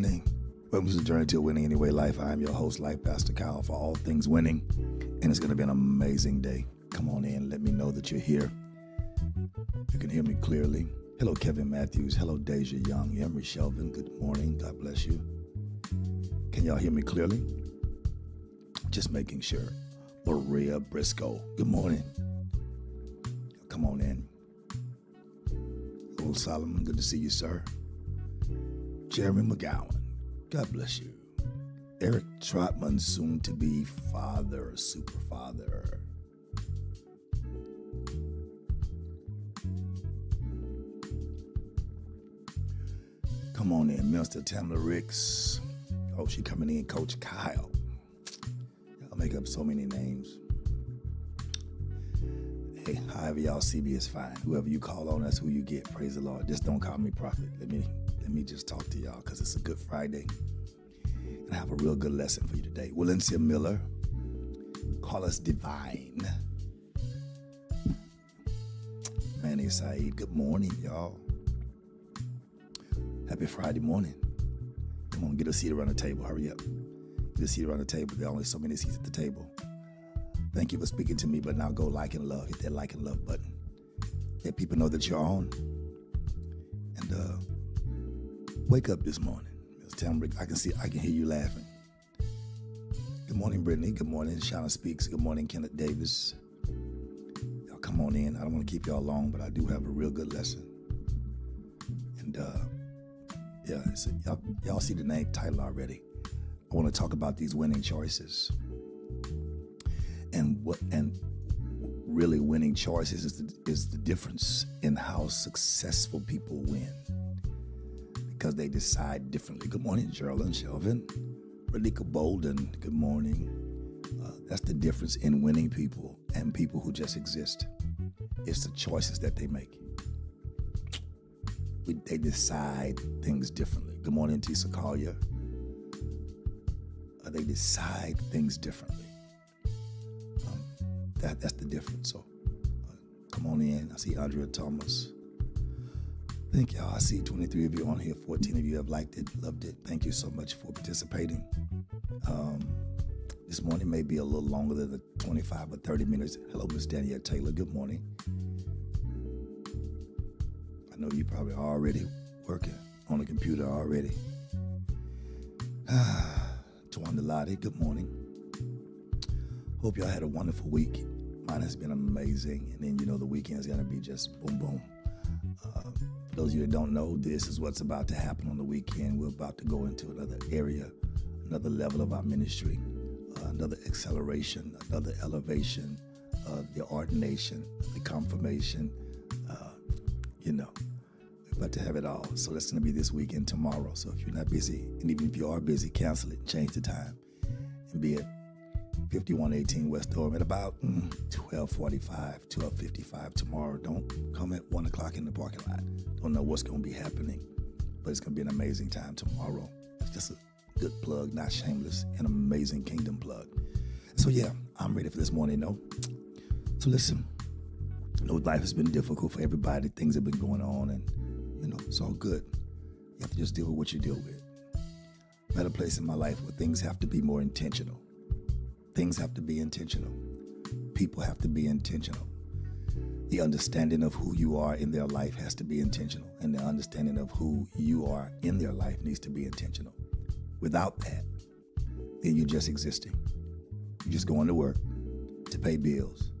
morning. Welcome to the Journey to Winning Anyway Life. I am your host, Life Pastor Kyle, for all things winning. And it's going to be an amazing day. Come on in. Let me know that you're here. You can hear me clearly. Hello, Kevin Matthews. Hello, Deja Young. Emery Shelvin. Good morning. God bless you. Can y'all hear me clearly? Just making sure. Maria Briscoe. Good morning. Come on in. Old Solomon. Good to see you, sir. Jeremy McGowan. God bless you. Eric Trotman, soon to be father, super father. Come on in, Mr. Tamla Ricks. Oh, she coming in, Coach Kyle. Y'all make up so many names. Hey, however y'all see me is fine. Whoever you call on, that's who you get. Praise the Lord. Just don't call me prophet. Let me just talk to y'all because it's a good Friday. And I have a real good lesson for you today. Valencia Miller, call us divine. Manny Saeed, good morning, y'all. Happy Friday morning. Come on, get a seat around the table. Hurry up. Get a seat around the table. There are only so many seats at the table. Thank you for speaking to me, but now go like and love. Hit that like and love button. Let people know that you're on. And wake up this morning. Ms. Tamrick, I can hear you laughing. Good morning, Brittany. Good morning, Shauna Speaks. Good morning, Kenneth Davis. Y'all come on in. I don't want to keep y'all long, but I do have a real good lesson. And y'all see the name title already. I want to talk about these winning choices. And really winning choices is the difference in how successful people win. Because they decide differently. Good morning, Geraldine Shelvin. Relika Bolden, good morning. That's the difference in winning people and people who just exist. It's the choices that they make. They decide things differently. Good morning, Tisa Collier. They decide things differently. That's the difference. So come on in. I see Andrea Thomas. Thank y'all. I see 23 of you on here. 14 of you have liked it, loved it. Thank you so much for participating. This morning may be a little longer than the 25 or 30 minutes. Hello, Miss Danielle Taylor. Good morning. I know you probably are already working on the computer already. Tawanda Lottie, good morning. Hope y'all had a wonderful week. Mine has been amazing. And then, the weekend's going to be just boom, boom. For those of you that don't know, this is what's about to happen on the weekend. We're about to go into another area, another level of our ministry, another acceleration, another elevation, the ordination, the confirmation. We're about to have it all. So that's going to be this weekend tomorrow. So if you're not busy, and even if you are busy, cancel it, change the time, and be at 5118 West Durham at about 12:45, 12:55 tomorrow. Don't come at 1 o'clock in the parking lot. Don't know what's going to be happening, but it's going to be an amazing time tomorrow. It's just a good plug, not shameless, an amazing kingdom plug. So yeah, I'm ready for this morning, So listen, life has been difficult for everybody. Things have been going on, and it's all good. You have to just deal with what you deal with. I'm at a place in my life where things have to be more intentional. Things have to be intentional. People have to be intentional. The understanding of who you are in their life has to be intentional. And the understanding of who you are in their life needs to be intentional. Without that, then you're just existing. You're just going to work to pay bills,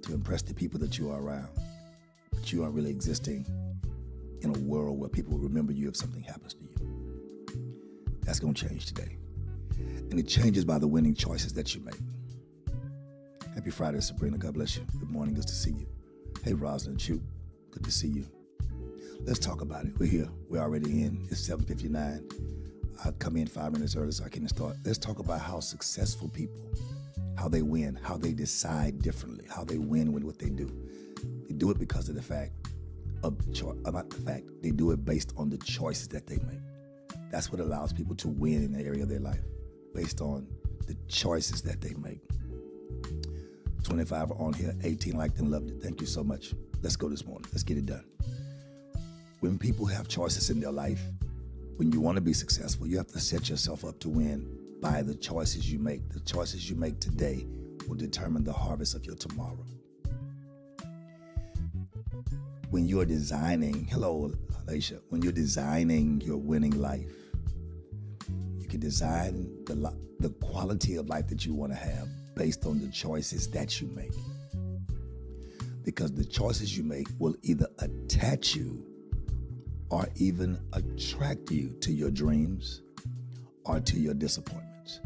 to impress the people that you are around. But you aren't really existing in a world where people will remember you if something happens to you. That's going to change today. And it changes by the winning choices that you make. Happy Friday, Sabrina. God bless you. Good morning. Good to see you. Hey, Rosalind Chu. Good to see you. Let's talk about it. We're here. We're already in. It's 7:59. I come in 5 minutes early so I can start. Let's talk about how successful people, how they win, how they decide differently, how they win with what they do. They do it because of the fact of not the fact. They do it based on the choices that they make. That's what allows people to win in the area of their life, based on the choices that they make. 25 are on here, 18 liked and loved it. Thank you so much. Let's go this morning. Let's get it done. When people have choices in their life, when you want to be successful, you have to set yourself up to win by the choices you make. The choices you make today will determine the harvest of your tomorrow. When you're designing, hello, Alicia, when you're designing your winning life, you can design the quality of life that you want to have based on the choices that you make. Because the choices you make will either attach you or even attract you to your dreams or to your disappointments.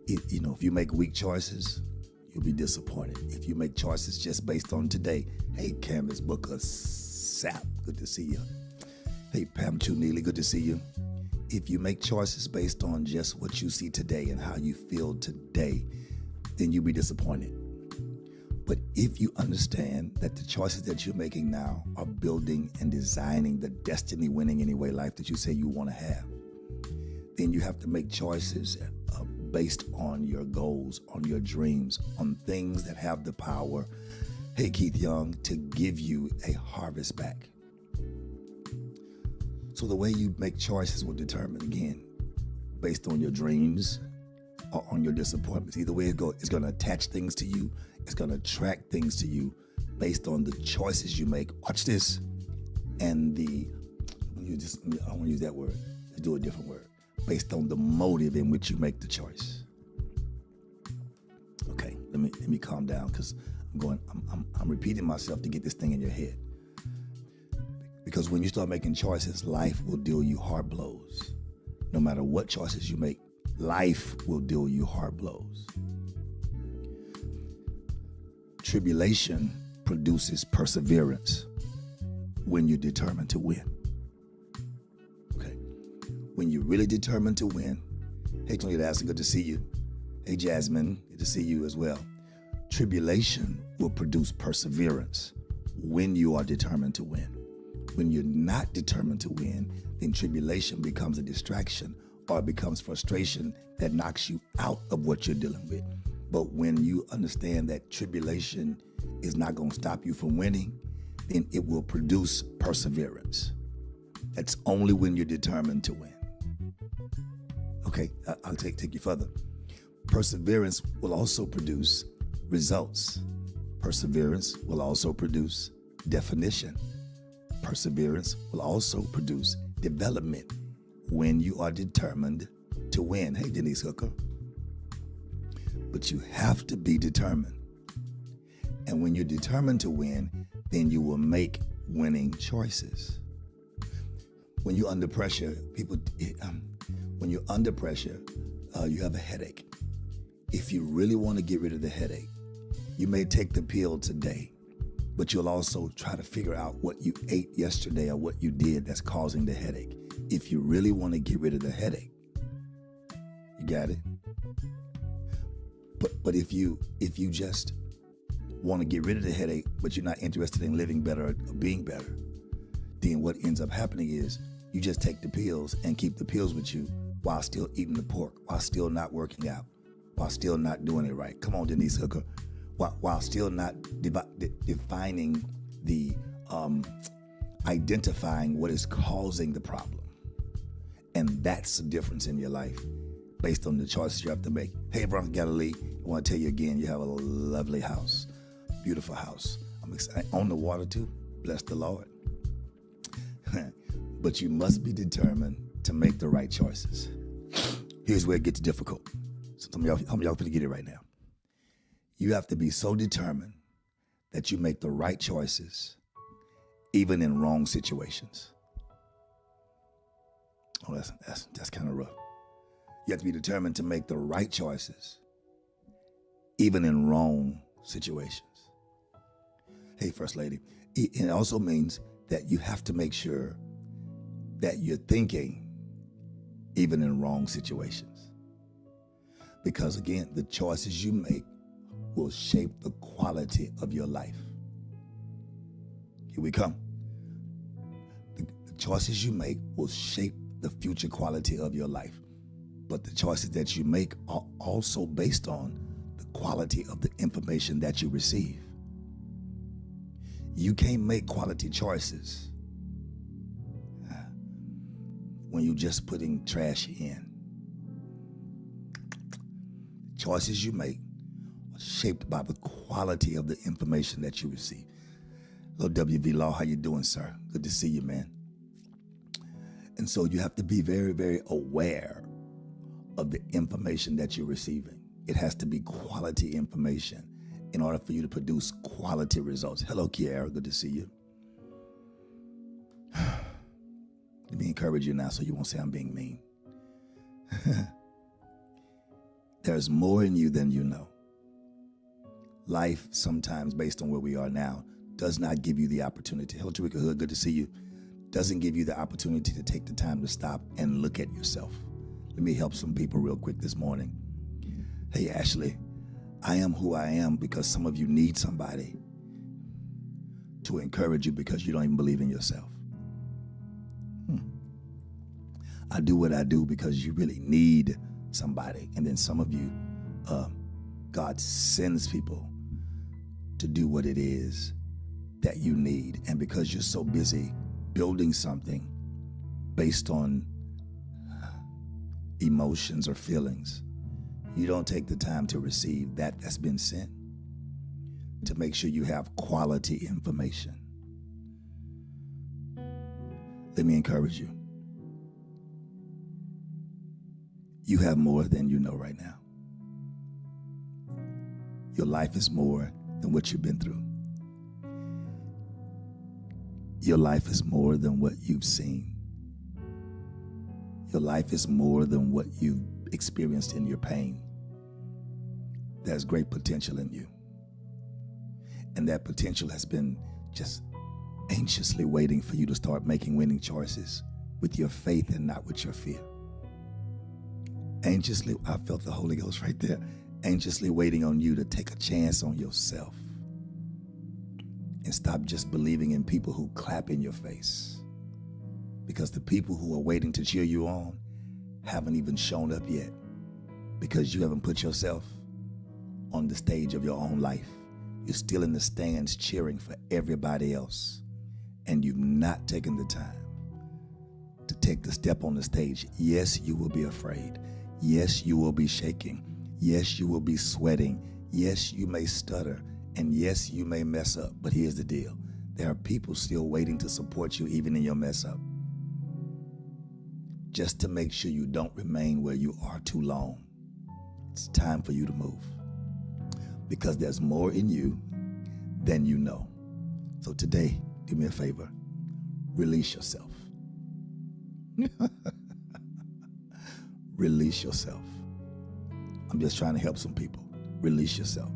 If you make weak choices, you'll be disappointed. If you make choices just based on today, hey, Canvas Booker Sap, good to see you. Hey, Pam Chu Neely, good to see you. If you make choices based on just what you see today and how you feel today, then you'll be disappointed. But if you understand that the choices that you're making now are building and designing the destiny winning anyway life that you say you want to have, then you have to make choices based on your goals, on your dreams, on things that have the power, hey Keith Young, to give you a harvest back. So the way you make choices will determine, again, based on your dreams or on your disappointments. Either way it goes, it's going to attach things to you. It's going to attract things to you based on the choices you make. Watch this. And I don't want to use that word. Let's do a different word. Based on the motive in which you make the choice. Okay, let me calm down because I'm repeating myself to get this thing in your head. Because when you start making choices, life will deal you hard blows. No matter what choices you make, life will deal you hard blows. Tribulation produces perseverance when you're determined to win. Okay. When you're really determined to win, hey, Tony Dasson, good to see you. Hey, Jasmine, good to see you as well. Tribulation will produce perseverance when you are determined to win. When you're not determined to win, then tribulation becomes a distraction or it becomes frustration that knocks you out of what you're dealing with. But when you understand that tribulation is not going to stop you from winning, then it will produce perseverance. That's only when you're determined to win. Okay, I'll take you further. Perseverance will also produce results. Perseverance will also produce definition. Perseverance will also produce development when you are determined to win. Hey, Denise Hooker. But you have to be determined. And when you're determined to win, then you will make winning choices. When you're under pressure, when you're under pressure, you have a headache. If you really want to get rid of the headache, you may take the pill today, but you'll also try to figure out what you ate yesterday or what you did that's causing the headache. If you really want to get rid of the headache, you got it? But if you just want to get rid of the headache, but you're not interested in living better or being better, then what ends up happening is you just take the pills and keep the pills with you while still eating the pork, while still not working out, while still not doing it right. Come on, Denise Hooker. While still not defining the, identifying what is causing the problem. And that's the difference in your life based on the choices you have to make. Hey, Veronica Galilee, I want to tell you again, you have a lovely house, beautiful house. I'm excited. On the water too, bless the Lord. But you must be determined to make the right choices. Here's where it gets difficult. Some of y'all finna get it right now. You have to be so determined that you make the right choices, even in wrong situations. Oh, that's kind of rough. You have to be determined to make the right choices, even in wrong situations. Hey, First Lady, it also means that you have to make sure that you're thinking even in wrong situations. Because again, the choices you make will shape the quality of your life. Here we come. The choices you make will shape the future quality of your life. But the choices that you make are also based on the quality of the information that you receive. You can't make quality choices when you're just putting trash in. Choices you make are shaped by the quality of the information that you receive. Hello, WV Law, how you doing, sir? Good to see you, man. And so you have to be very, very aware of the information that you're receiving. It has to be quality information in order for you to produce quality results. Hello, Kiara, good to see you. Let me encourage you now so you won't say I'm being mean. There's more in you than you know. Life sometimes, based on where we are now, does not give you the opportunity. Hello, Tarika Hood, good to see you. Doesn't give you the opportunity to take the time to stop and look at yourself. Let me help some people real quick this morning. Hey, Ashley, I am who I am because some of you need somebody to encourage you because you don't even believe in yourself. I do what I do because you really need somebody. And then some of you, God sends people to do what it is that you need. And because you're so busy building something based on emotions or feelings, you don't take the time to receive that's been sent, to make sure you have quality information. Let me encourage you. You have more than you know right now. Your life is more than what you've been through. Your life is more than what you've seen. Your life is more than what you've experienced in your pain. There's great potential in you. And that potential has been just anxiously waiting for you to start making winning choices with your faith and not with your fear. Anxiously, I felt the Holy Ghost right there, anxiously waiting on you to take a chance on yourself and stop just believing in people who clap in your face. Because the people who are waiting to cheer you on haven't even shown up yet, because you haven't put yourself on the stage of your own life. You're still in the stands cheering for everybody else, and you've not taken the time to take the step on the stage. Yes, you will be afraid. Yes, you will be shaking. Yes, you will be sweating. Yes, you may stutter. And yes, you may mess up. But here's the deal. There are people still waiting to support you even in your mess up, just to make sure you don't remain where you are too long. It's time for you to move, because there's more in you than you know. So today, do me a favor. Release yourself. Release yourself. I'm just trying to help some people. Release yourself.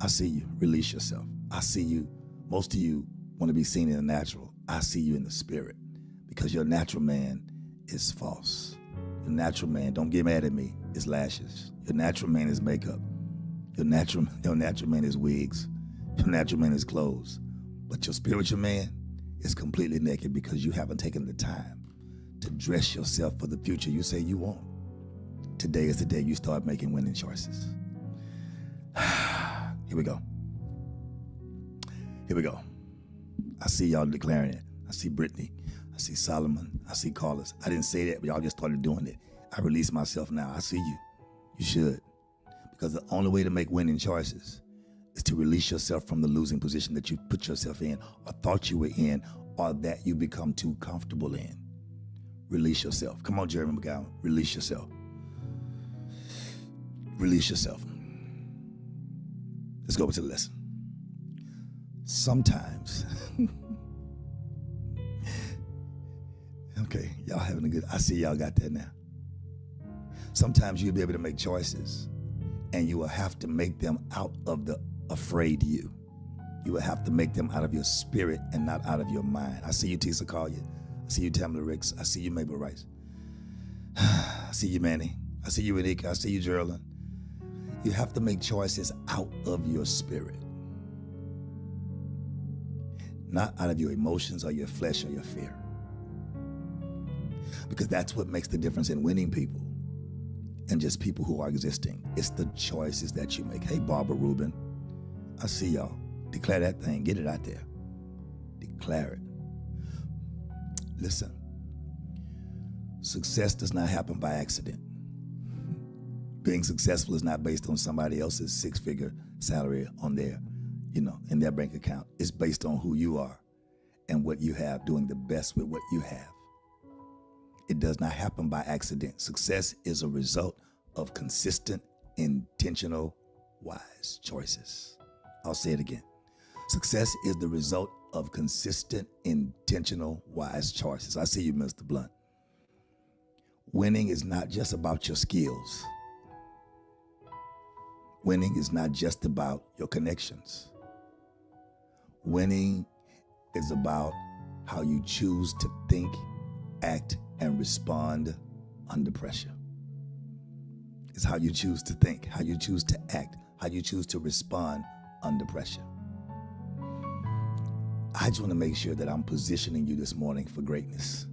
I see you. Release yourself. I see you. Most of you want to be seen in the natural. I see you in the spirit, because your natural man is false. Your natural man, don't get mad at me, is lashes. Your natural man is makeup. Your natural man is wigs. Your natural man is clothes. But your spiritual man is completely naked, because you haven't taken the time to dress yourself for the future you say you want. Today is the day you start making winning choices. Here we go. Here we go. I see y'all declaring it. I see Brittany. I see Solomon. I see Carlos. I didn't say that, but y'all just started doing it. I release myself now. I see you. You should. Because the only way to make winning choices is to release yourself from the losing position that you put yourself in, or thought you were in, or that you become too comfortable in. Release yourself. Come on, Jeremy McGowan. Release yourself. Release yourself. Let's go over to the lesson. Sometimes, okay, y'all having a good, I see y'all got that now. Sometimes you'll be able to make choices, and you will have to make them out of the afraid you. You will have to make them out of your spirit and not out of your mind. I see you, Tisa Collier. I see you, Tamla Ricks. I see you, Mabel Rice. I see you, Manny. I see you, Anika. I see you, Geraldine. You have to make choices out of your spirit, not out of your emotions or your flesh or your fear. Because that's what makes the difference in winning people and just people who are existing. It's the choices that you make. Hey, Barbara Rubin, I see y'all. Declare that thing. Get it out there. Declare it. Listen, Success does not happen by accident. Being successful is not based on somebody else's six-figure salary on their, in their bank account. It's based on who you are and what you have, doing the best with what you have. It does not happen by accident. Success is a result of consistent, intentional, wise choices. I'll say it again. Success is the result of consistent, intentional, wise choices. I see you, Mr. Blunt. Winning is not just about your skills. Winning is not just about your connections. Winning is about how you choose to think, act, and respond under pressure. It's how you choose to think, how you choose to act, how you choose to respond under pressure. I just want to make sure that I'm positioning you this morning for greatness,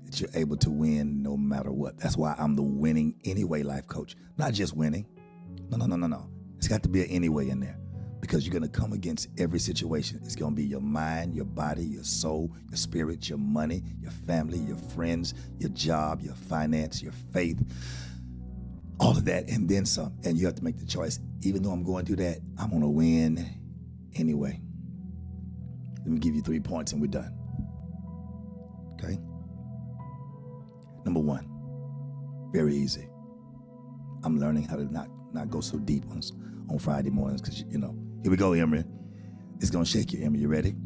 that you're able to win no matter what. That's why I'm the winning anyway life coach. Not just winning. No. It's got to be an anyway in there, because you're going to come against every situation. It's going to be your mind, your body, your soul, your spirit, your money, your family, your friends, your job, your finance, your faith, all of that, and then some. And you have to make the choice. Even though I'm going through that, I'm going to win anyway. Let me give you 3 points and we're done. Okay? Number one, very easy. I'm learning how to not go so deep on Friday mornings, because, here we go, Emery. It's going to shake you, Emery. You ready?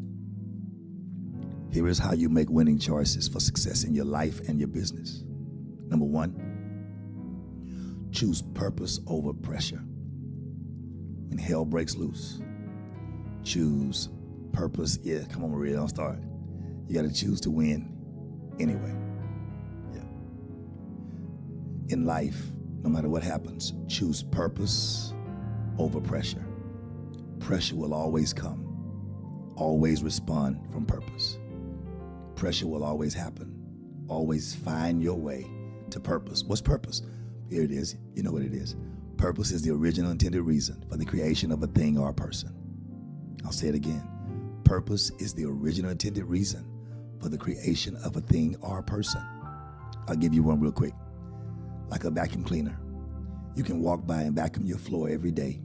Here is how you make winning choices for success in your life and your business. Number one, choose purpose over pressure. When hell breaks loose, choose purpose. Yeah, come on, Maria, don't start. You got to choose to win anyway. Yeah. In life, no matter what happens, choose purpose over pressure. Pressure will always come. Always respond from purpose. Pressure will always happen. Always find your way to purpose. What's purpose? Here it is. You know what it is. Purpose is the original intended reason for the creation of a thing or a person. I'll say it again. Purpose is the original intended reason for the creation of a thing or a person. I'll give you one real quick. Like a vacuum cleaner. You can walk by and vacuum your floor every day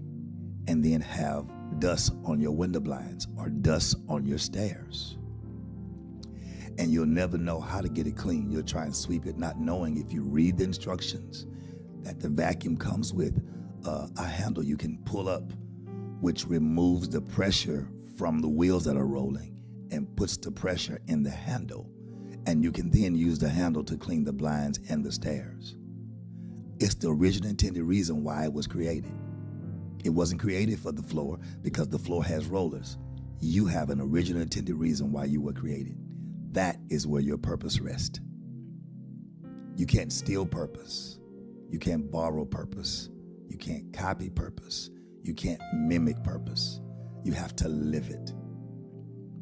and then have dust on your window blinds or dust on your stairs. And you'll never know how to get it clean. You'll try and sweep it, not knowing, if you read the instructions, that the vacuum comes with a handle you can pull up, which removes the pressure from the wheels that are rolling and puts the pressure in the handle. And you can then use the handle to clean the blinds and the stairs. It's the original intended reason why it was created. It wasn't created for the floor because the floor has rollers. You have an original intended reason why you were created. That is where your purpose rests. You can't steal purpose. You can't borrow purpose. You can't copy purpose. You can't mimic purpose. You have to live it.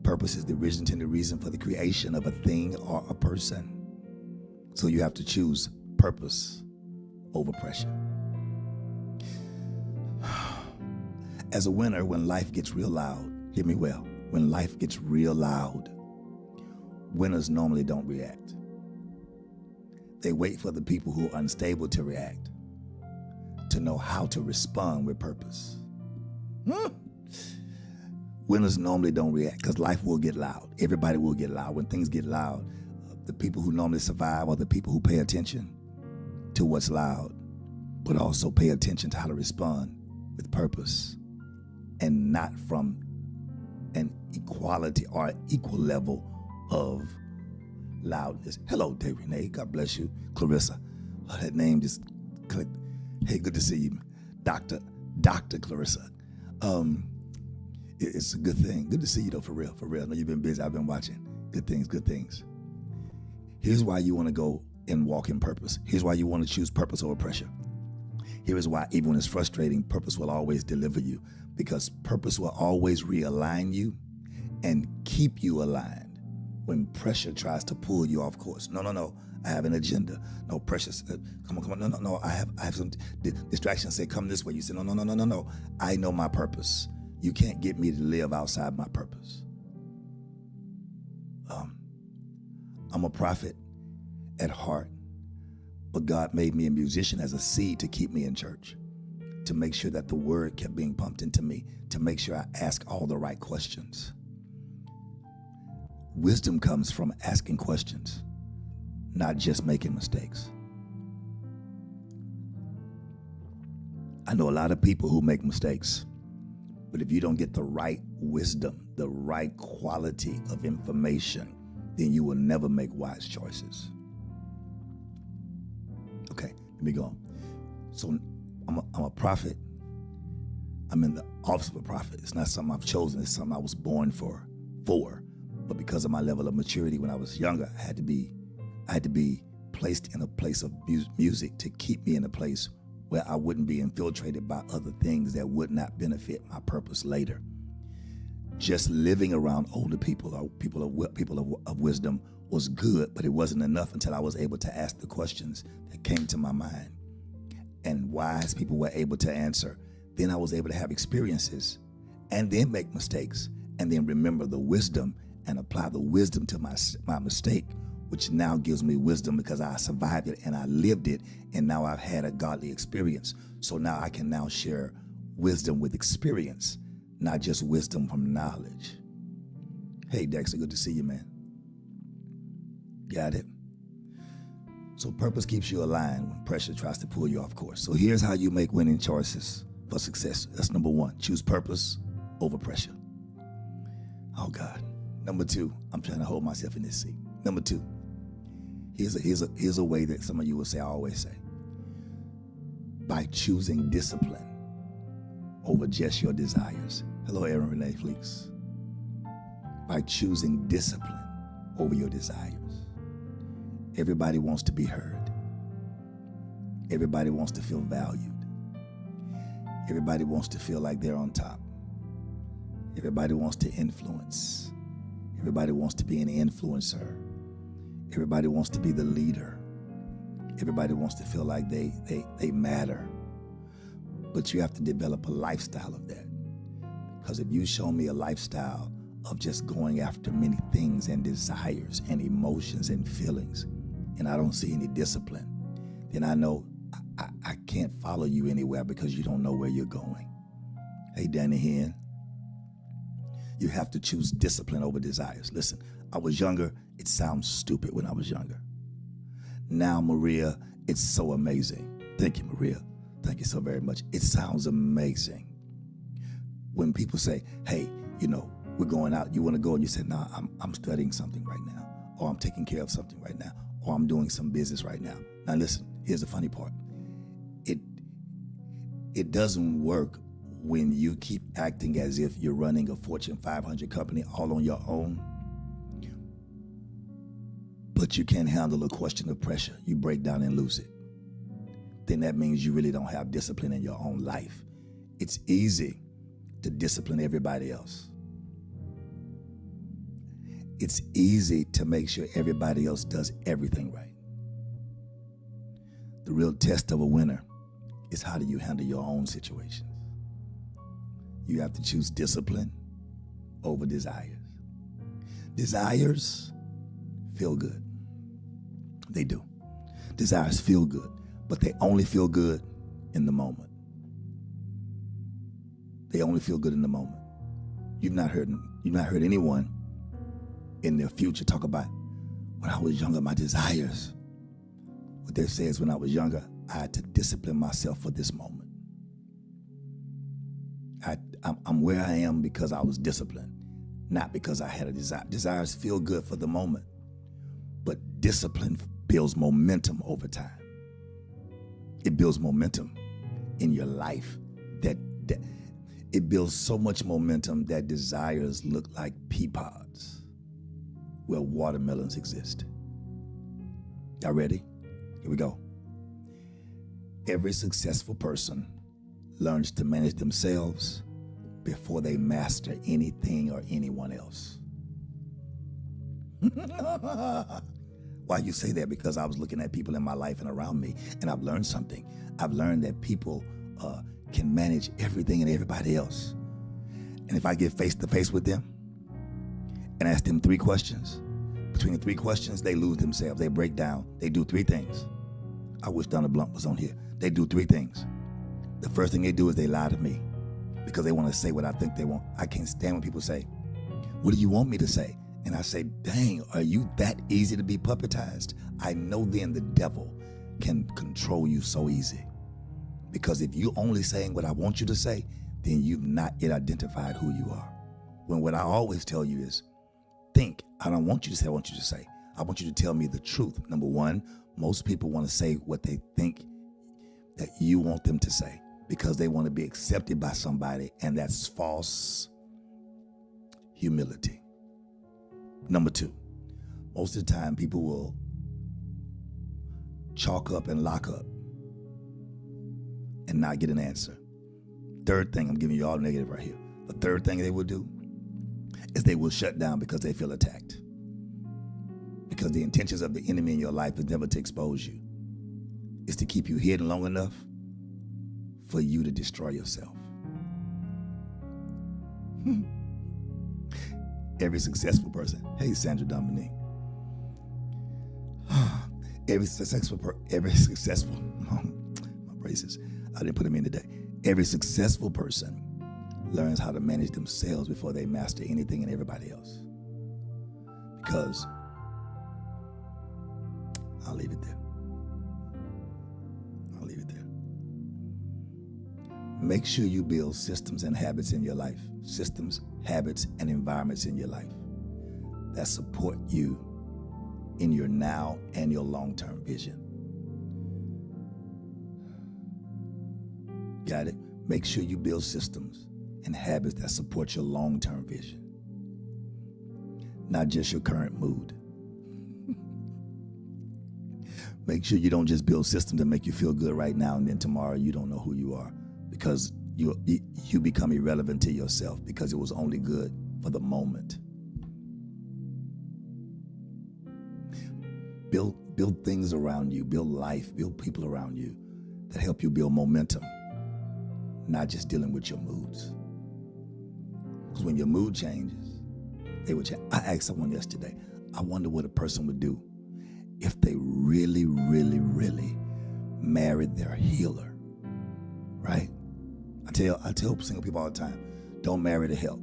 Purpose is the original intended reason for the creation of a thing or a person. So you have to choose purpose over pressure. As a winner, when life gets real loud, hear me well, when life gets real loud, winners normally don't react. They wait for the people who are unstable to react, to know how to respond with purpose. Winners normally don't react because life will get loud. Everybody will get loud. When things get loud, the people who normally survive are the people who pay attention to what's loud, but also pay attention to how to respond with purpose and not from an equality or equal level of loudness. Hello, Dave Renee. God bless you. Clarissa. Oh, that name just clicked. Hey, good to see you. Dr. Clarissa. It's a good thing. Good to see you, though, for real. For real. I know you've been busy. I've been watching. Good things, good things. Here's why you want to go and walk in purpose. Here's why you want to choose purpose over pressure. Here is why, even when it's frustrating, purpose will always deliver you, because purpose will always realign you and keep you aligned when pressure tries to pull you off course. No. I have an agenda. No, pressure. Come on. No. I have some distractions. Say, come this way. You say, no. I know my purpose. You can't get me to live outside my purpose. I'm a prophet at heart, But God made me a musician as a seed to keep me in church, to make sure that the word kept being pumped into me, to make sure I ask all the right questions. Wisdom comes from asking questions, not just making mistakes. I know a lot of people who make mistakes, but if you don't get the right wisdom, the right quality of information, then you will never make wise choices. Okay, let me go on. So I'm a prophet. I'm in the office of a prophet. It's not something I've chosen. It's something I was born for. But because of my level of maturity when I was younger, I had to be placed in a place of music to keep me in a place where I wouldn't be infiltrated by other things that would not benefit my purpose later. Just living around older people or people of wisdom was good, but it wasn't enough until I was able to ask the questions that came to my mind. And wise people were able to answer. Then I was able to have experiences and then make mistakes and then remember the wisdom and apply the wisdom to my mistake, which now gives me wisdom because I survived it and I lived it, and now I've had a godly experience. So now I can now share wisdom with experience, not just wisdom from knowledge. Hey, Dexter, good to see you, man. Got it? So purpose keeps you aligned when pressure tries to pull you off course. So here's how you make winning choices for success. That's number one. Choose purpose over pressure. Oh, God. Number two, I'm trying to hold myself in this seat. Number two, here's a way that some of you will say, I always say. By choosing discipline over just your desires. Hello, Aaron Renee Fleeks. By choosing discipline over your desires. Everybody wants to be heard. Everybody wants to feel valued. Everybody wants to feel like they're on top. Everybody wants to influence. Everybody wants to be an influencer. Everybody wants to be the leader. Everybody wants to feel like they matter. But you have to develop a lifestyle of that. Because if you show me a lifestyle of just going after many things and desires and emotions and feelings, and I don't see any discipline, then I know I can't follow you anywhere because you don't know where you're going. Hey, Danny Hen. You have to choose discipline over desires. Listen, I was younger. It sounds stupid when I was younger. Now, Maria, it's so amazing. Thank you, Maria. Thank you so very much. It sounds amazing. When people say, hey, we're going out, you want to go? And you say, nah, I'm studying something right now, or I'm taking care of something right now, or I'm doing some business right now. Now, listen, here's the funny part. It doesn't work when you keep acting as if you're running a Fortune 500 company all on your own, but you can't handle a question of pressure. You break down and lose it. Then that means you really don't have discipline in your own life. It's easy to discipline everybody else. It's easy to make sure everybody else does everything right. The real test of a winner is how do you handle your own situations. You have to choose discipline over desires. Desires feel good. They do. Desires feel good, but they only feel good in the moment. They only feel good in the moment. You've not heard anyone in their future talk about, when I was younger, my desires. What they say is, when I was younger, I had to discipline myself for this moment. I'm where I am because I was disciplined, not because I had a desire. Desires feel good for the moment, but discipline builds momentum over time. It builds momentum in your life that it builds so much momentum that desires look like pea pods where watermelons exist. Y'all ready? Here we go. Every successful person learns to manage themselves before they master anything or anyone else. Why you say that? Because I was looking at people in my life and around me, and I've learned something. I've learned that people can manage everything and everybody else. And if I get face to face with them and ask them 3 questions, between the 3 questions, they lose themselves. They break down. They do 3 things. I wish Donald Blunt was on here. They do three things. The first thing they do is they lie to me because they want to say what I think they want. I can't stand when people say, what do you want me to say? And I say, dang, are you that easy to be puppetized? I know then the devil can control you so easy. Because if you're only saying what I want you to say, then you've not yet identified who you are. When what I always tell you is, think. I don't want you to say, I want you to say. I want you to tell me the truth. Number one, most people want to say what they think that you want them to say because they want to be accepted by somebody, and that's false humility. Number two, most of the time people will chalk up and lock up and not get an answer. Third thing, I'm giving you all negative right here. The third thing they will do is they will shut down because they feel attacked. Because the intentions of the enemy in your life is never to expose you. It's to keep you hidden long enough for you to destroy yourself. Every successful person, hey Sandra Dominique. Every successful, my braces, I didn't put them in today. Every successful person learns how to manage themselves before they master anything and everybody else. Because, I'll leave it there. Make sure you build systems and habits in your life. Systems, habits, and environments in your life that support you in your now and your long-term vision. Got it? Make sure you build systems and habits that support your long-term vision, not just your current mood. Make sure you don't just build systems that make you feel good right now and then tomorrow you don't know who you are because you become irrelevant to yourself because it was only good for the moment. Build things around you, build life, build people around you that help you build momentum, not just dealing with your moods. Because when your mood changes, they would change. I asked someone yesterday, I wonder what a person would do if they really, really, really married their healer, right? I tell single people all the time, don't marry to help.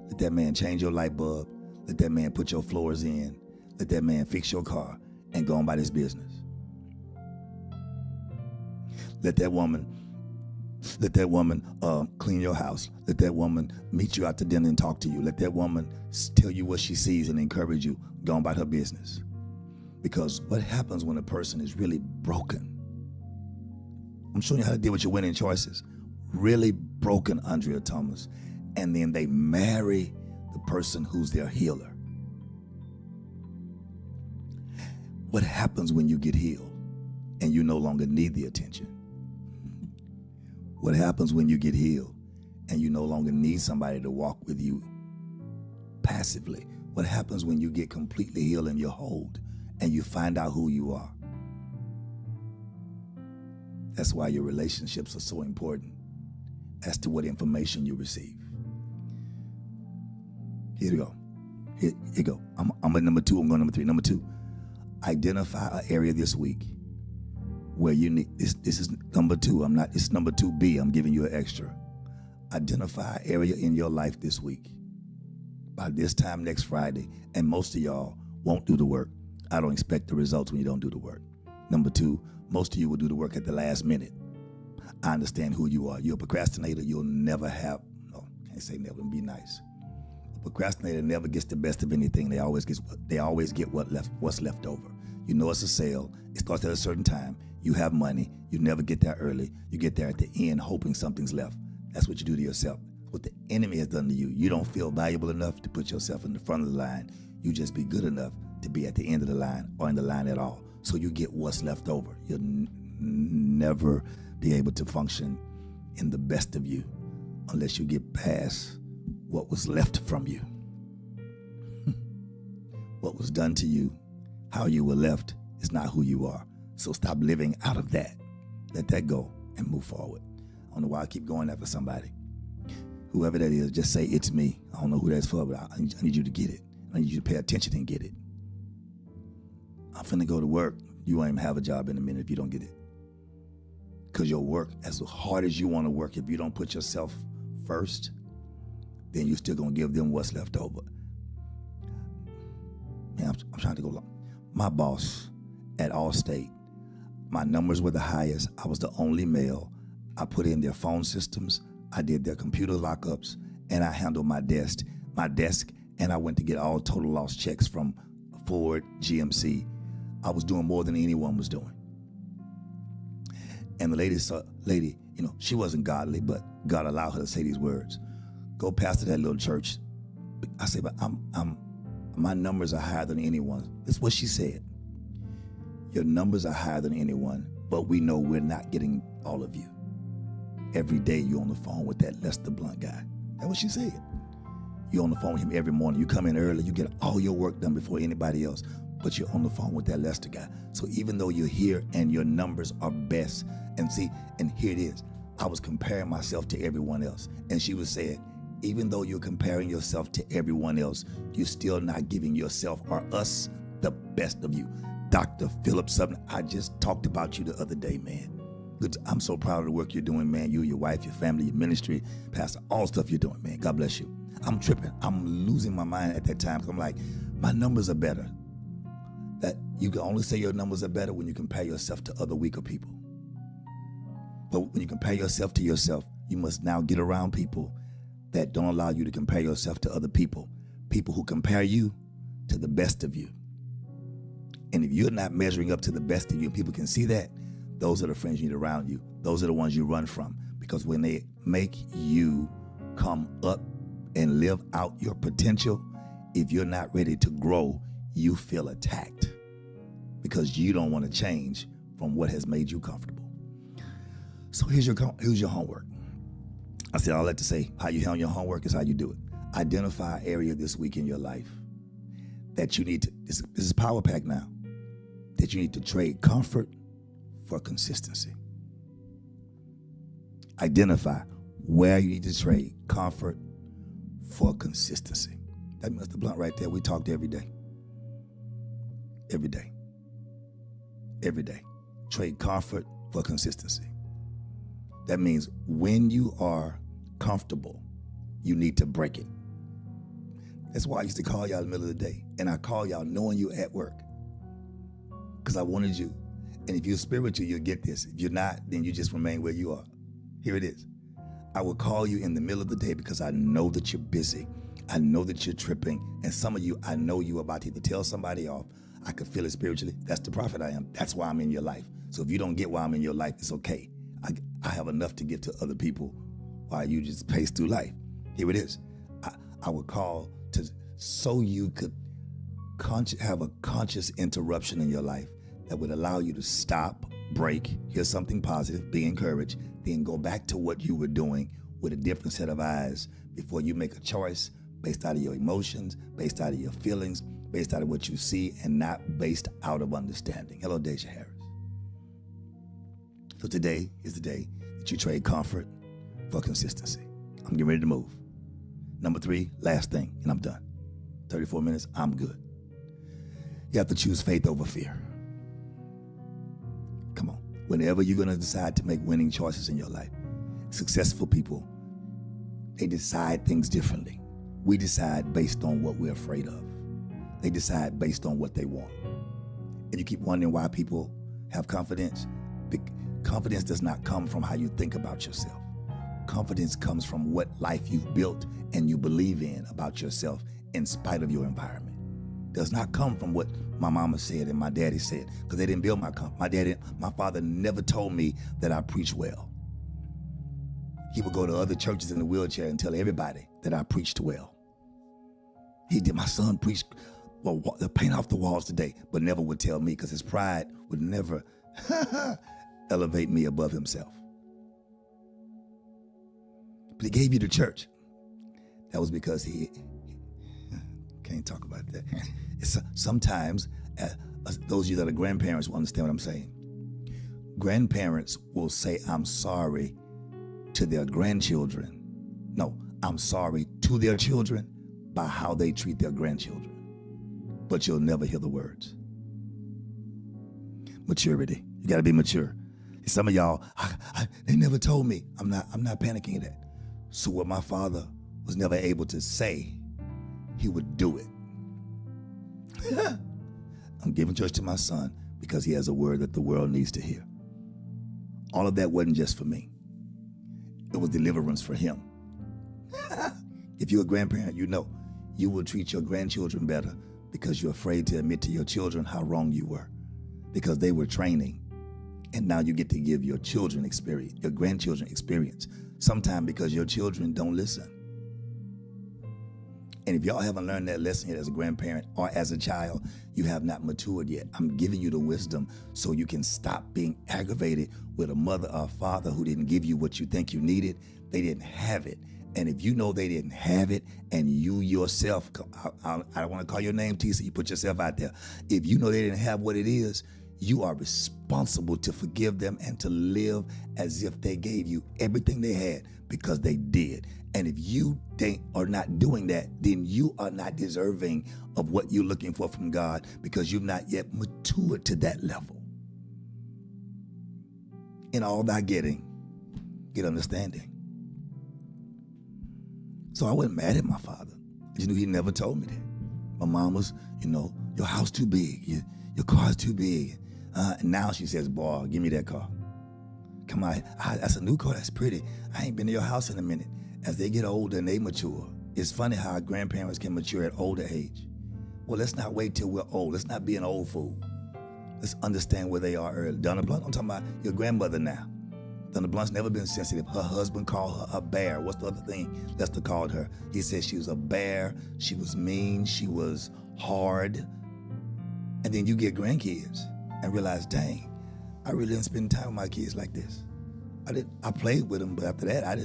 Let that man change your light bulb. Let that man put your floors in. Let that man fix your car and go on about his business. Let that woman clean your house. Let that woman meet you out to dinner and talk to you. Let that woman tell you what she sees and encourage you. Go on about her business. Because what happens when a person is really broken? I'm showing you how to deal with your winning choices. Really broken, Andrea Thomas. And then they marry the person who's their healer. What happens when you get healed and you no longer need the attention? What happens when you get healed and you no longer need somebody to walk with you passively? What happens when you get completely healed and you're whole and you find out who you are? That's why your relationships are so important as to what information you receive. Here we go. Here you go. I'm at number 2. I'm going number 3. Number 2, identify an area this week where you need, this is number 2. It's number 2B. I'm giving you an extra. Identify an area in your life this week. By this time next Friday, and most of y'all won't do the work. I don't expect the results when you don't do the work. Number 2, most of you will do the work at the last minute. I understand who you are. You're a procrastinator. You'll never have, no, can't say never, be nice. A procrastinator never gets the best of anything. They always get what's left over. You know it's a sale. It starts at a certain time. You have money. You never get there early. You get there at the end hoping something's left. That's what you do to yourself. What the enemy has done to you. You don't feel valuable enough to put yourself in the front of the line. You just be good enough to be at the end of the line or in the line at all. So you get what's left over. You'll never be able to function in the best of you unless you get past what was left from you. What was done to you, how you were left is not who you are. So stop living out of that. Let that go and move forward. I don't know why I keep going after somebody. Whoever that is, just say, it's me. I don't know who that's for, but I need you to get it. I need you to pay attention and get it. I'm finna go to work. You won't even have a job in a minute if you don't get it. Because your work, as hard as you want to work, if you don't put yourself first, then you're still going to give them what's left over. Man, I'm trying to go long. My boss at Allstate, my numbers were the highest. I was the only male. I put in their phone systems. I did their computer lockups, and I handled my desk, and I went to get all total loss checks from Ford, GMC. I was doing more than anyone was doing. And the lady, she wasn't godly, but God allowed her to say these words. Go pastor that little church. I said, but my numbers are higher than anyone. That's what she said. Your numbers are higher than anyone, but we know we're not getting all of you. Every day you're on the phone with that Lester Blunt guy. That's what she said. You're on the phone with him every morning. You come in early, you get all your work done before anybody else, but you're on the phone with that Lester guy. So even though you're here and your numbers are best, and here it is, I was comparing myself to everyone else. And she was saying, even though you're comparing yourself to everyone else, you're still not giving yourself or us the best of you. Dr. Philip Sumner, I just talked about you the other day, man. I'm so proud of the work you're doing, man. You, your wife, your family, your ministry, pastor, all the stuff you're doing, man. God bless you. I'm tripping. I'm losing my mind at that time because I'm like, my numbers are better. That you can only say your numbers are better when you compare yourself to other weaker people. But when you compare yourself to yourself, you must now get around people that don't allow you to compare yourself to other people. People who compare you to the best of you. And if you're not measuring up to the best of you, people can see that, those are the friends you need around you. Those are the ones you run from. Because when they make you come up and live out your potential, if you're not ready to grow, you feel attacked because you don't want to change from what has made you comfortable. So here's your homework. I said all that to say, how you handle your homework is how you do it. Identify an area this week in your life that you need to, this is power pack now, that you need to trade comfort for consistency. Identify where you need to trade comfort for consistency. That Mr. Blunt right there, we talked every day. Every day. Every day. Trade comfort for consistency. That means when you are comfortable, you need to break it. That's why I used to call y'all in the middle of the day. And I call y'all knowing you at work. Because I wanted you. And if you're spiritual, you'll get this. If you're not, then you just remain where you are. Here it is. I will call you in the middle of the day because I know that you're busy. I know that you're tripping. And some of you, I know you're about to either tell somebody off. I could feel it spiritually. That's the prophet I am. That's why I'm in your life. So if you don't get why I'm in your life, it's okay. I have enough to give to other people while you just pace through life. Here it is. I would call so you could have a conscious interruption in your life that would allow you to stop, break, hear something positive, be encouraged, then go back to what you were doing with a different set of eyes before you make a choice based out of your emotions, based out of your feelings, based out of what you see, and not based out of understanding. Hello, Deja Harris. So today is the day that you trade comfort for consistency. I'm getting ready to move. Number 3, last thing, and I'm done. 34 minutes, I'm good. You have to choose faith over fear. Come on. Whenever you're going to decide to make winning choices in your life, successful people, they decide things differently. We decide based on what we're afraid of. They decide based on what they want. And you keep wondering why people have confidence. Confidence does not come from how you think about yourself. Confidence comes from what life you've built and you believe in about yourself in spite of your environment. Does not come from what my mama said and my daddy said, because they didn't build my father never told me that I preach well. He would go to other churches in a wheelchair and tell everybody that I preached well. He did. My son preached the paint off the walls today, but never would tell me because his pride would never elevate me above himself. But he gave you the church. That was because he can't talk about that. Sometimes, those of you that are grandparents will understand what I'm saying. Grandparents will say, I'm sorry to their grandchildren. No, I'm sorry to their children by how they treat their grandchildren. But you'll never hear the words. Maturity. You got to be mature. Some of y'all, they never told me. I'm not panicking at that. So what my father was never able to say, he would do it. I'm giving church to my son because he has a word that the world needs to hear. All of that wasn't just for me. It was deliverance for him. If you're a grandparent, you know you will treat your grandchildren better because you're afraid to admit to your children how wrong you were, because they were training. And now you get to give your children experience, your grandchildren experience, sometimes because your children don't listen. And if y'all haven't learned that lesson yet as a grandparent or as a child, you have not matured yet. I'm giving you the wisdom so you can stop being aggravated with a mother or a father who didn't give you what you think you needed. They didn't have it. And if you know they didn't have it, and you yourself, I don't want to call your name, T, so you put yourself out there. If you know they didn't have what it is, you are responsible to forgive them and to live as if they gave you everything they had, because they did. And if you are not doing that, then you are not deserving of what you're looking for from God, because you've not yet matured to that level. In all thy getting, get understanding. So I wasn't mad at my father. You know, he never told me that. My mom was, your house too big, your car's too big. And now she says, boy, give me that car. Come on, that's a new car, that's pretty. I ain't been to your house in a minute. As they get older and they mature, it's funny how grandparents can mature at older age. Well, let's not wait till we're old. Let's not be an old fool. Let's understand where they are early. Donna Blunt, I'm talking about your grandmother now. Donna Blunt's never been sensitive. Her husband called her a bear. What's the other thing Lester called her? He said she was a bear, she was mean, she was hard. And then you get grandkids and realize, dang, I really didn't spend time with my kids like this. I played with them, but after that, I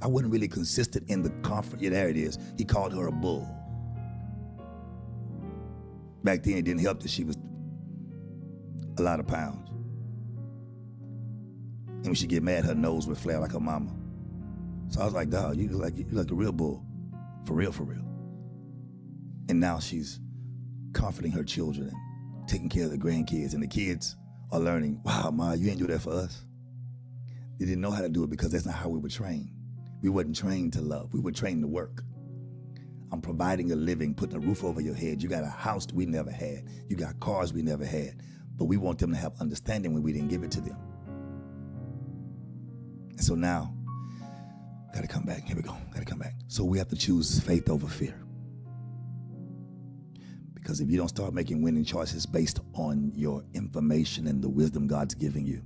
wasn't really consistent in the comfort. Yeah, there it is. He called her a bull. Back then, it didn't help that she was a lot of pounds. And when she get mad, her nose would flare like her mama. So I was like, dog, you look like a real bull. For real, for real. And now she's comforting her children and taking care of the grandkids. And the kids are learning, wow, Ma, you ain't do that for us. They didn't know how to do it because that's not how we were trained. We wasn't trained to love. We were trained to work. I'm providing a living, putting a roof over your head. You got a house we never had. You got cars we never had. But we want them to have understanding when we didn't give it to them. And so now, got to come back. Here we go. Got to come back. So we have to choose faith over fear. Because if you don't start making winning choices based on your information and the wisdom God's giving you,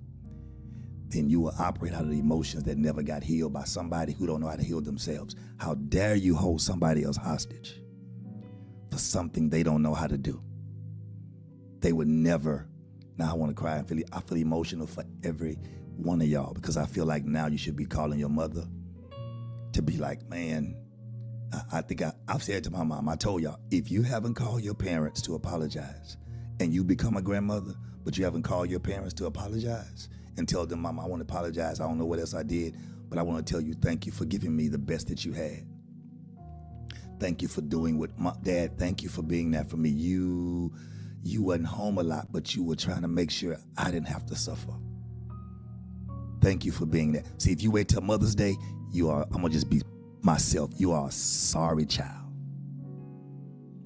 then you will operate out of the emotions that never got healed by somebody who don't know how to heal themselves. How dare you hold somebody else hostage for something they don't know how to do? They would never. Now I want to cry. I feel emotional for every one of y'all, because I feel like now you should be calling your mother to be like, man, I think I've said to my mom, I told y'all, if you haven't called your parents to apologize and you become a grandmother, but you haven't called your parents to apologize and tell them, Mama, I want to apologize. I don't know what else I did, but I want to tell you, thank you for giving me the best that you had. Thank you for doing what Dad, thank you for being there for me. You wasn't home a lot, but you were trying to make sure I didn't have to suffer. Thank you for being there. See, if you wait till Mother's Day, I'm going to just be myself. You are a sorry child.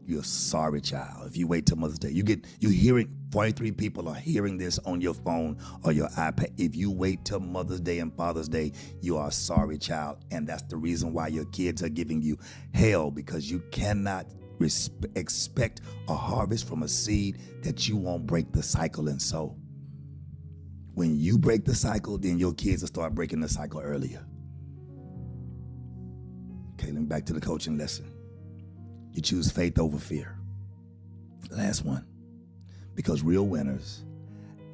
You're a sorry child. If you wait till Mother's Day, you're hearing, 43 people are hearing this on your phone or your iPad. If you wait till Mother's Day and Father's Day, you are a sorry child. And that's the reason why your kids are giving you hell, because you cannot expect a harvest from a seed that you won't break the cycle and sow. When you break the cycle, then your kids will start breaking the cycle earlier. Okay, let me back to the coaching lesson. You choose faith over fear. Last one. Because real winners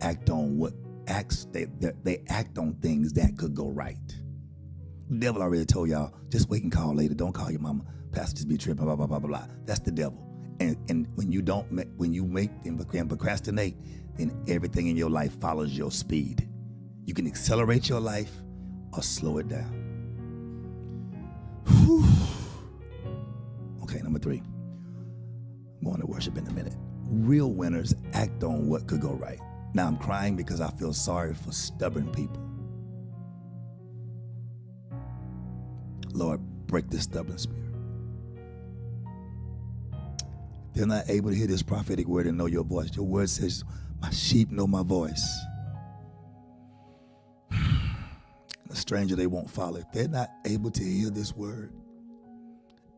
act on they act on things that could go right. The devil already told y'all, just wait and call later. Don't call your mama. Pastor just be tripping, blah, blah, blah, blah, blah. That's the devil. And when you make and procrastinate, then everything in your life follows your speed. You can accelerate your life or slow it down. Whew. Okay, number 3. I'm going to worship in a minute. Real winners act on what could go right. Now I'm crying because I feel sorry for stubborn people. Lord, break this stubborn spirit. They're not able to hear this prophetic word and know your voice. Your word says, my sheep know my voice. A stranger they won't follow. If they're not able to hear this word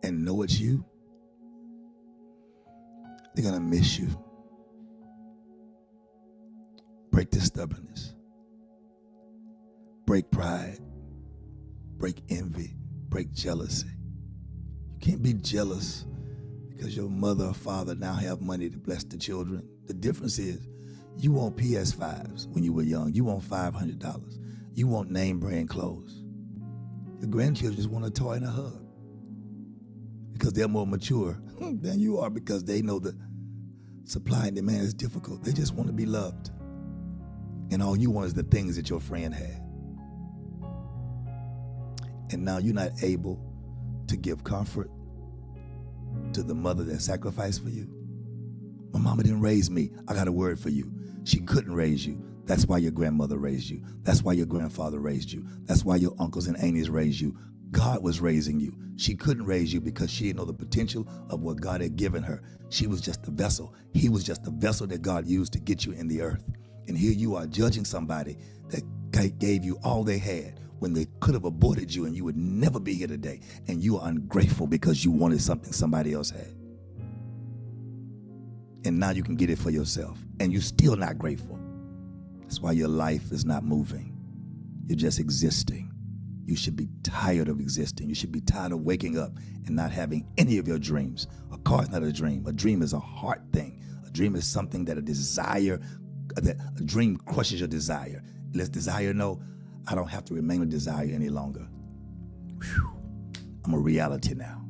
and know it's you, they're going to miss you. Break this stubbornness. Break pride. Break envy. Break jealousy. You can't be jealous because your mother or father now have money to bless the children. The difference is you want PS5s when you were young. You want $500. You want name brand clothes. Your grandchildren just want a toy and a hug because they're more mature than you are, because they know that supply and demand is difficult. They just want to be loved. And all you want is the things that your friend had. And now you're not able to give comfort to the mother that sacrificed for you. My mama didn't raise me. I got a word for you. She couldn't raise you. That's why your grandmother raised you. That's why your grandfather raised you. That's why your uncles and aunties raised you. God was raising you. She couldn't raise you because she didn't know the potential of what God had given her. She was just a vessel. He was just a vessel that God used to get you in the earth. And here you are judging somebody that gave you all they had when they could have aborted you and you would never be here today. And you are ungrateful because you wanted something somebody else had. And now you can get it for yourself. And you're still not grateful. That's why your life is not moving. You're just existing. You should be tired of existing. You should be tired of waking up and not having any of your dreams. A car is not a dream. A dream is a heart thing. A dream is something that a dream crushes your desire. Let's desire know, I don't have to remain a desire any longer. Whew. I'm a reality now.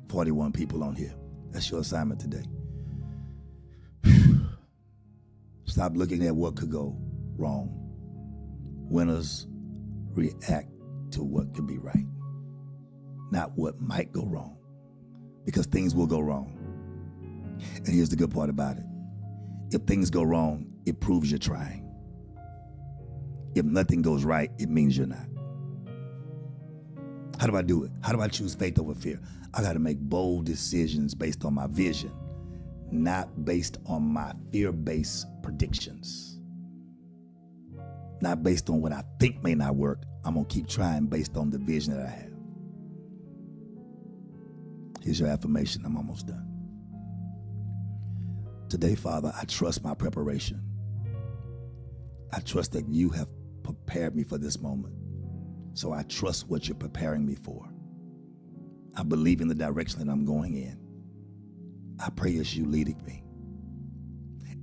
41 people on here. That's your assignment today. Stop looking at what could go wrong. Winners react to what could be right, not what might go wrong, because things will go wrong. And here's the good part about it. If things go wrong, it proves you're trying. If nothing goes right, it means you're not. How do I do it? How do I choose faith over fear? I got to make bold decisions based on my vision, not based on my fear-based predictions. Not based on what I think may not work. I'm going to keep trying based on the vision that I have. Here's your affirmation. I'm almost done. Today, Father, I trust my preparation. I trust that you have prepared me for this moment. So I trust what you're preparing me for. I believe in the direction that I'm going in. I pray it's you leading me.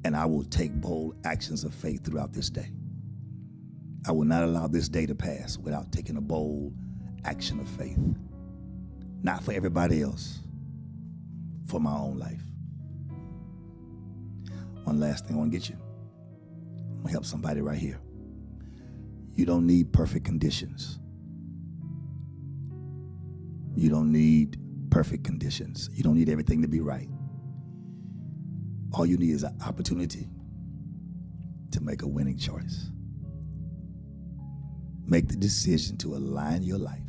And I will take bold actions of faith throughout this day. I will not allow this day to pass without taking a bold action of faith. Not for everybody else, for my own life. One last thing I want to get you. I'm going to help somebody right here. You don't need perfect conditions. You don't need perfect conditions. You don't need everything to be right. All you need is an opportunity to make a winning choice. Make the decision to align your life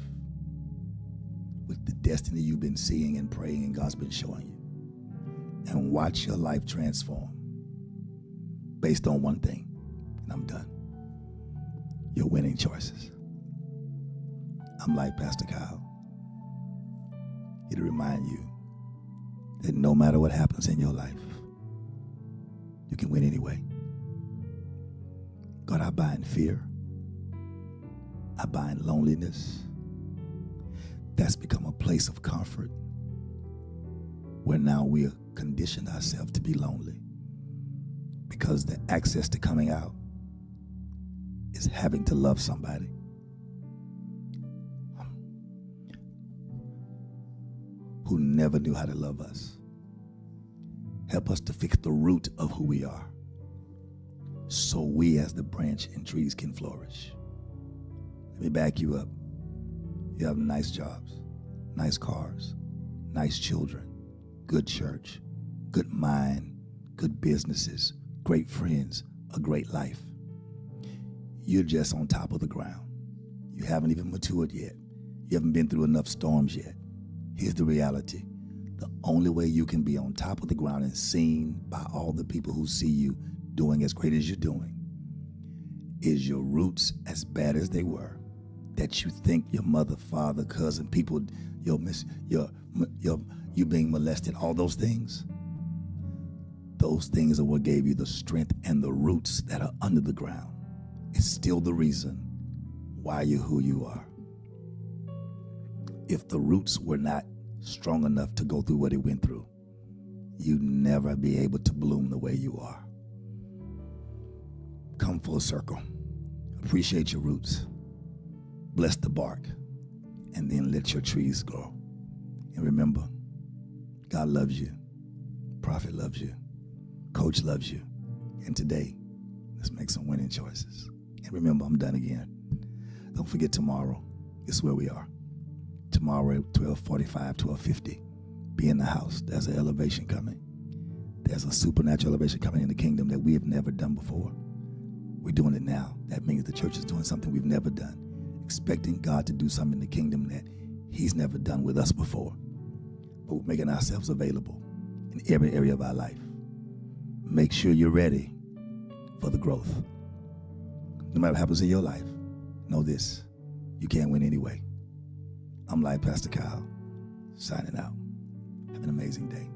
with the destiny you've been seeing and praying and God's been showing you. And watch your life transform based on one thing. And I'm done. Your winning choices. I'm like Pastor Kyle. Here to remind you that no matter what happens in your life, you can win anyway. God, I bind fear. I bind loneliness. That's become a place of comfort where now we have conditioned ourselves to be lonely because the access to coming out is having to love somebody. Who never knew how to love us. Help us to fix the root of who we are so we as the branch and trees can flourish. Let me back you up. You have nice jobs, nice cars, nice children, good church, good mind, good businesses, great friends, a great life. You're just on top of the ground. You haven't even matured yet. You haven't been through enough storms yet. Here's the reality. The only way you can be on top of the ground and seen by all the people who see you doing as great as you're doing is your roots as bad as they were, that you think your mother, father, cousin, people, you being molested, all those things are what gave you the strength and the roots that are under the ground. It's still the reason why you're who you are. If the roots were not strong enough to go through what it went through, you'd never be able to bloom the way you are. Come full circle. Appreciate your roots. Bless the bark, and then let your trees grow. And remember, God loves you. Prophet loves you. Coach loves you. And today, let's make some winning choices. And remember, I'm done again. Don't forget tomorrow. It's where we are. Tomorrow at 12:45, 12:50. Be in the house. There's an elevation coming. There's a supernatural elevation coming in the kingdom that we have never done before. We're doing it now. That means the church is doing something we've never done. Expecting God to do something in the kingdom that he's never done with us before. But we're making ourselves available in every area of our life. Make sure you're ready for the growth. No matter what happens in your life, know this: you can't win anyway. I'm Live Pastor Kyle, signing out. Have an amazing day.